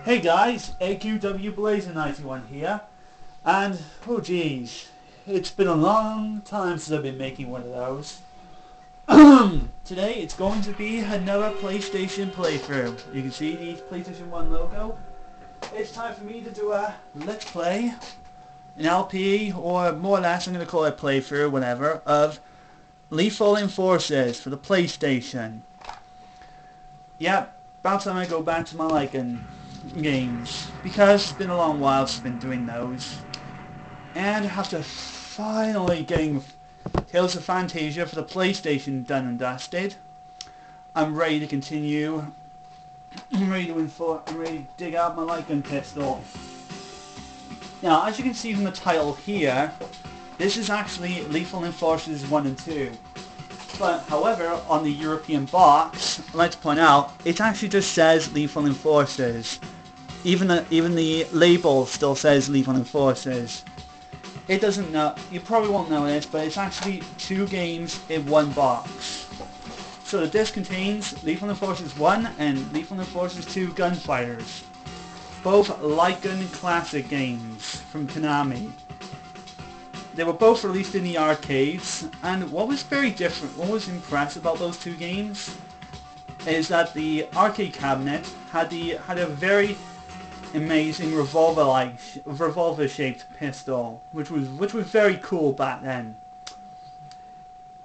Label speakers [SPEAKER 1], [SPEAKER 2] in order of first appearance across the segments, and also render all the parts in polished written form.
[SPEAKER 1] Hey guys, AQW Blazer91 here, and oh geez, it's been a long time since I've been making one of those. Today it's going to be another PlayStation playthrough. You can see the PlayStation 1 logo. It's time for me to do a Let's Play, an LP, or more or less I'm going to call it a playthrough, whatever, of Lethal Enforcers for the PlayStation. Yep, about time I go back to my liking games, because it's been a long while since I've been doing those, and after finally getting Tales of Fantasia for the PlayStation done and dusted, I'm ready to continue. I'm ready to dig out my light gun pistol. Now, as you can see from the title here, this is actually Lethal Enforcers 1 and 2. But, however, on the European box, I'd like to point out, it actually just says Lethal Enforcers. Even the label still says Lethal Enforcers. It doesn't know, you probably won't know this, but it's actually 2 games in one box. So the disc contains Lethal Enforcers 1 and Lethal Enforcers 2 Gunfighters. Both light gun classic games from Konami. They were both released in the arcades, and what was very different, what was impressive about those 2 games, is that the arcade cabinet had a very amazing revolver-shaped pistol, which was very cool back then.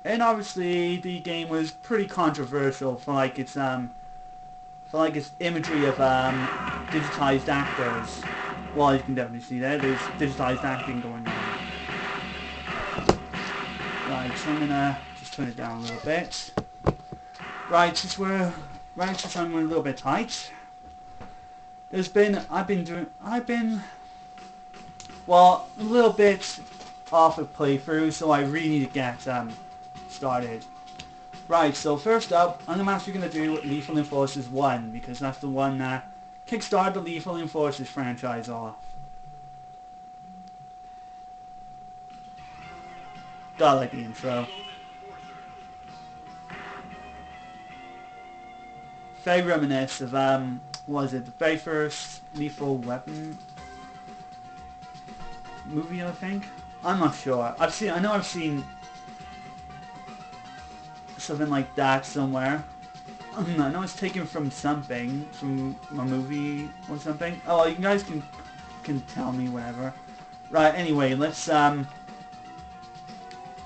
[SPEAKER 1] And obviously, the game was pretty controversial for its imagery of digitized actors. Well, you can definitely see there's digitized acting going on. Right, so I'm gonna just turn it down a little bit. Right, since I'm a little bit tight. I've been a little bit off of playthrough, so I really need to get started. Right, so first up, I'm actually going to do Lethal Enforcers 1, because that's the one that kickstarted the Lethal Enforcers franchise off. Gotta like the intro. Very reminiscent of, was it the very first Lethal Weapon movie, I think? I'm not sure. I know I've seen something like that somewhere. I know it's taken from something, from a movie or something. Oh, well, you guys can tell me whatever. Right, anyway, let's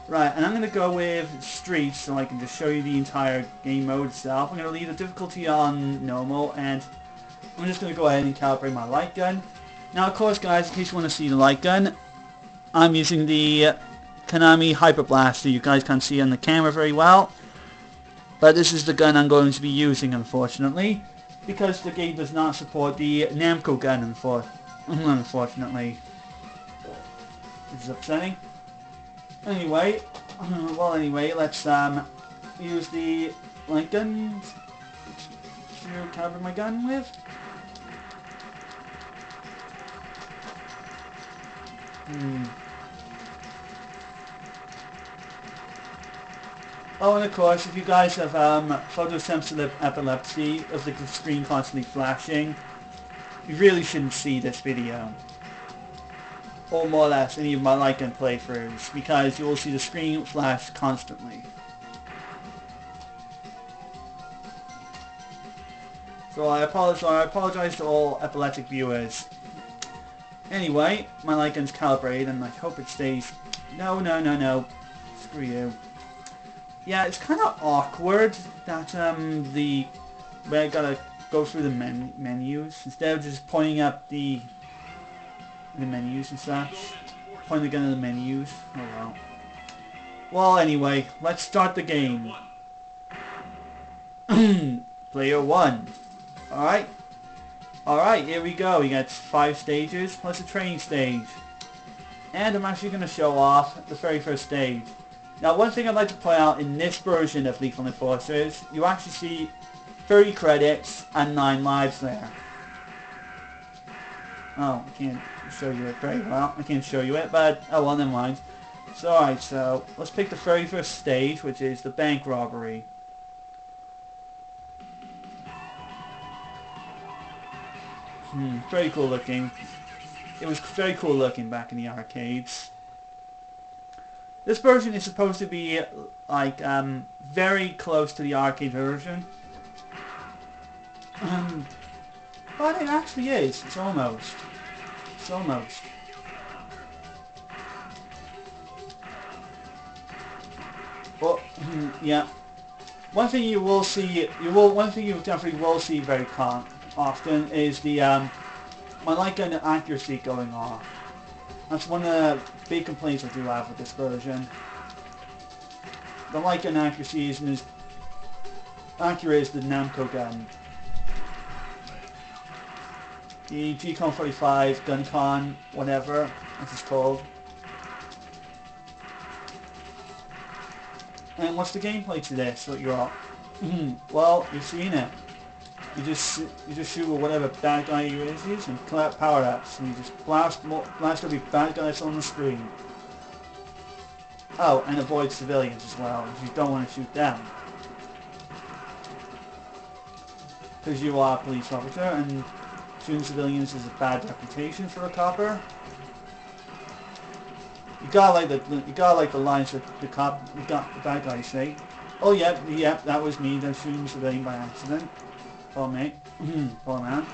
[SPEAKER 1] right, and I'm going to go with Streets so I can just show you the entire game mode itself. I'm going to leave the difficulty on normal, and I'm just going to go ahead and calibrate my light gun. Now, of course, guys, in case you want to see the light gun, I'm using the Konami Hyper Blaster. You guys can't see on the camera very well, but this is the gun I'm going to be using, unfortunately, because the game does not support the Namco gun, unfortunately. This is upsetting. Anyway, let's use the light gun to calibrate my gun with. Oh, and of course, if you guys have photosensitive epilepsy, of the screen constantly flashing, you really shouldn't see this video. Or more or less any of my light gun playthroughs, because you will see the screen flash constantly. So I apologize to all epileptic viewers. Anyway, my light gun's calibrated, and I hope it stays. No. Screw you. Yeah, it's kind of awkward that where I gotta go through the menus instead of just pointing up the menus and such. Point the gun at the menus. Oh well. Well, anyway, let's start the game. Player 1. Alright, here we go. We got 5 stages plus a training stage. And I'm actually going to show off the very first stage. Now, one thing I'd like to point out in this version of Lethal Enforcers, you actually see 30 credits and 9 lives there. Oh, I can't show you it very well. I can't show you it, but oh well, never mind. So, alright, so let's pick the very first stage, which is the bank robbery. Very cool looking. It was very cool looking back in the arcades. This version is supposed to be like very close to the arcade version. But it actually is. It's almost. It's almost. Well, yeah. One thing you will see, one thing you definitely will see very often is the my light gun accuracy going off. That's one of the big complaints I do have with this version. The light gun accuracy isn't as accurate as the Namco gun. The G-Con 45, Gun-Con, whatever this is called. And what's the gameplay to this? What you're all? Well, you've seen it. You just shoot with whatever bad guy you is and collect power-ups, and you just blast every bad guys on the screen. Oh, and avoid civilians as well, if you don't want to shoot them. Because you are a police officer, and shooting civilians is a bad reputation for a copper. You gotta like the lines that the bad guys say. Oh yeah, that was me. They're shooting a civilian by accident. Oh mate, poor man.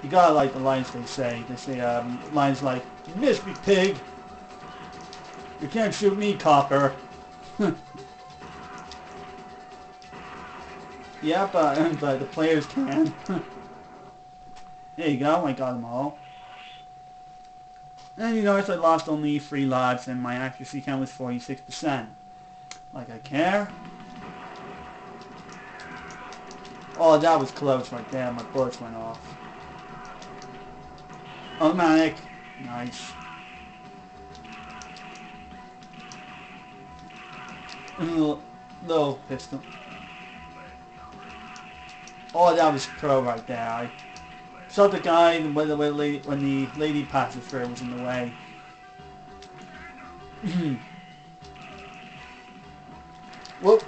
[SPEAKER 1] You gotta like the lines they say. They say lines like, "You missed me, pig. You can't shoot me, copper." Yeah, but the players can. There you go, I got them all. And you notice I lost only 3 lives and my accuracy count was 46%. Like I care. Oh, that was close right there, my bullets went off. Automatic. Nice. Little pistol. Oh, that was pro right there. I shot the guy when the lady passes through was in the way. Whoop.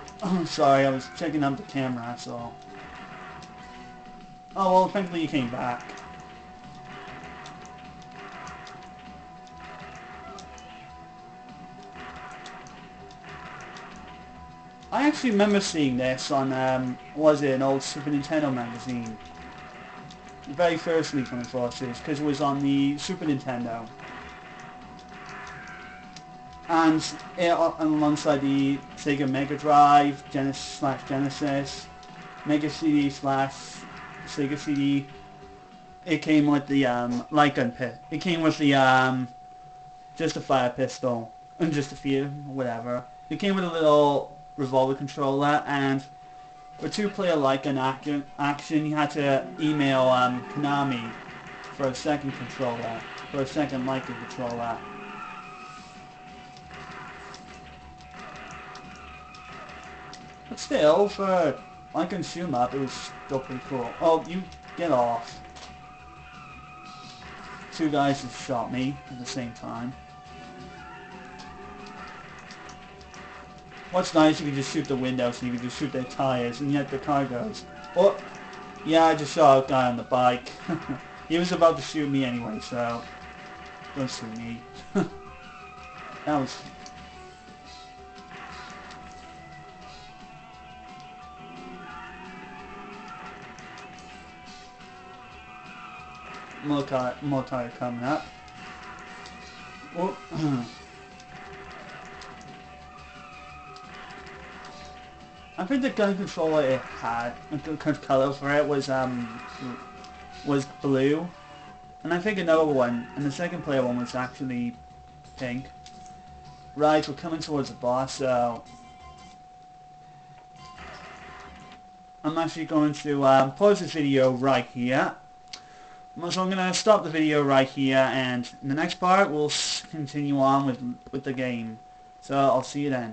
[SPEAKER 1] Sorry, I was checking out the camera, that's all. Oh, well, thankfully you came back. I actually remember seeing this on, was it an old Super Nintendo magazine? The very first week when I saw this, because it was on the Super Nintendo. And alongside the Sega Mega Drive, Genesis, Mega CD / Sega CD, it came with the light gun pit. It came with the just a fire pistol and just a few, whatever. It came with a little revolver controller, and for 2-player light gun action, you had to email Konami for a second controller, for a second light gun controller. But still, for light gun shoot 'em up, it was still pretty cool. Oh, you get off. 2 guys just shot me at the same time. What's nice, you can just shoot the windows and you can just shoot their tires, and yet the car goes, oh, yeah, I just saw a guy on the bike. He was about to shoot me anyway, so don't shoot me. That was... More tire coming up. Oh. I think the gun controller it had, the color for it was blue, and I think another one, and the second player one was actually pink. Right, we're coming towards the boss, so I'm actually going to pause this video right here. So I'm going to stop the video right here, and in the next part we'll continue on with the game. So I'll see you then.